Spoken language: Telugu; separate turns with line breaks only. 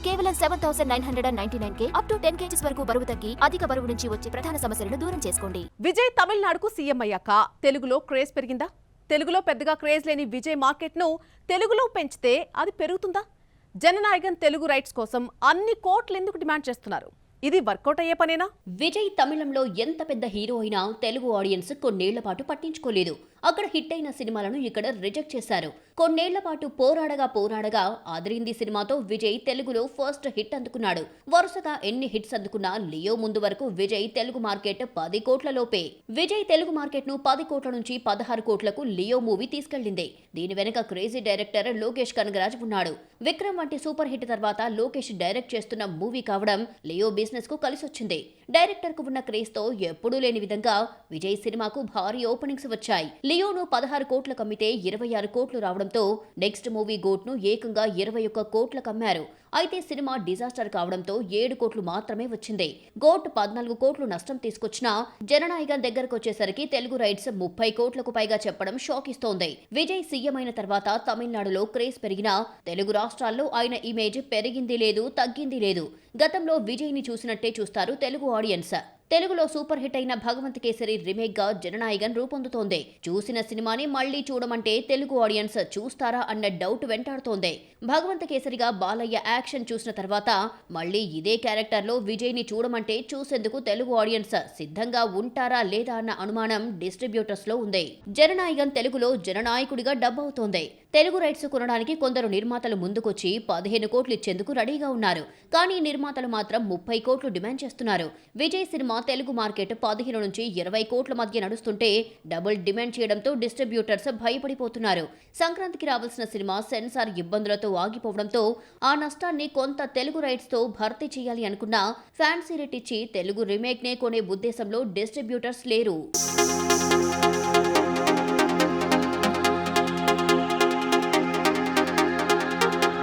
కేవలం 7,999K అప్ టు 10 kgs వరకు బరువు తగ్గి అధిక బరువు నుంచి వచ్చే ప్రధాన సమస్యలను దూరం చేసుకోండి.
విజయ్ తమిళనాడుకు సీఎం అయ్యాక తెలుగులో క్రేజ్ పెరిగిందా? తెలుగులో పెద్దగా క్రేజ్ లేని విజయ్ మార్కెట్ను తెలుగులో పెంచితే అది పెరుగుతుందా? జననాయకన్ తెలుగు రైట్స్ కోసం అన్ని కోట్లు ఎందుకు డిమాండ్ చేస్తున్నారు? ఇది వర్కౌట్ అయ్యే పనేనా?
విజయ్ తమిళంలో ఎంత పెద్ద హీరో అయినా తెలుగు ఆడియన్స్ కొన్నేళ్ల పాటు పట్టించుకోలేదు. అక్కడ హిట్ అయిన సినిమాలను ఇక్కడ రిజెక్ట్ చేశారు. కొన్నేళ్ల పాటు పోరాడగా ఆదరింది సినిమాతో విజయ్ తెలుగులో ఫస్ట్ హిట్ అందుకున్నాడు. వరుసగా ఎన్ని హిట్స్ అందుకున్నా లియో ముందు వరకు విజయ్ తెలుగు మార్కెట్ 10 కోట్ల లోపే. విజయ్ తెలుగు మార్కెట్ ను 10 కోట్ల నుంచి 16 కోట్లకు లియో మూవీ తీసుకెళ్లింది. దీని వెనుక క్రేజీ డైరెక్టర్ లోకేష్ కనగరాజ్ ఉన్నాడు. విక్రమ్ వంటి సూపర్ హిట్ తర్వాత లోకేష్ డైరెక్ట్ చేస్తున్న మూవీ కావడం లియో బిజినెస్ కు కలిసొచ్చింది. డైరెక్టర్ కు ఉన్న క్రేజ్ తో ఎప్పుడూ లేని విధంగా విజయ్ సినిమాకు భారీ ఓపెనింగ్స్ వచ్చాయి. లియోను 16 కోట్లకు అమ్మితే 26 కోట్లు రావడంతో నెక్స్ట్ మూవీ గోట్ ను ఏకంగా 21 కోట్లకు అమ్మారు. అయితే సినిమా డిజాస్టర్ కావడంతో 7 కోట్లు మాత్రమే వచ్చింది. గోట్ 14 కోట్లు నష్టం తీసుకొచ్చినా జననాయకన్ దగ్గరకు వచ్చేసరికి తెలుగు రైట్స్ 30 కోట్లకు పైగా చెప్పడం షాక్ ఇస్తోంది. విజయ్ సీఎం అయిన తర్వాత తమిళనాడులో క్రేజ్ పెరిగినా తెలుగు రాష్ట్రాల్లో ఆయన ఇమేజ్ పెరిగింది లేదు, తగ్గింది లేదు. గతంలో విజయ్ ని చూసినట్టే చూస్తారు తెలుగు ఆడియన్స్. తెలుగులో సూపర్ హిట్ అయిన భగవంత్ కేసరి రీమేక్ గా జననాయకన్ రూపొందుతోంది. చూసిన సినిమాని మళ్లీ చూడమంటే తెలుగు ఆడియన్స్ చూస్తారా అన్న డౌట్ వెంటాడుతోంది. భగవంత్ కేసరిగా బాలయ్య యాక్షన్ చూసిన తర్వాత మళ్లీ ఇదే క్యారెక్టర్ లో విజయ్ ని చూడమంటే చూసేందుకు తెలుగు ఆడియన్స్ సిద్ధంగా ఉంటారా లేదా అన్న అనుమానం డిస్ట్రిబ్యూటర్స్ లో ఉంది. జననాయకన్ తెలుగులో జననాయకుడిగా డబ్ అవుతోంది. తెలుగు రైట్స్ కొనడానికి కొందరు నిర్మాతలు ముందుకొచ్చి 15 కోట్లు ఇచ్చేందుకు రెడీగా ఉన్నారు. కానీ నిర్మాతలు మాత్రం 30 కోట్లు డిమాండ్ చేస్తున్నారు. విజయ్ సినిమా తెలుగు మార్కెట్ 15 నుంచి 20 కోట్ల మధ్య నడుస్తుంటే డబుల్ డిమాండ్ చేయడంతో డిస్ట్రిబ్యూటర్స్ భయపడిపోతున్నారు. సంక్రాంతికి రావాల్సిన సినిమా సెన్సార్ ఇబ్బందులతో ఆగిపోవడంతో ఆ నష్టాన్ని కొంత తెలుగు రైట్స్ తో భర్తీ చేయాలి అనుకున్నా ఫ్యాన్సీ రేట్ ఇచ్చి తెలుగు రీమేక్ నే కొనే ఉద్దేశంలో డిస్ట్రిబ్యూటర్స్ లేరు.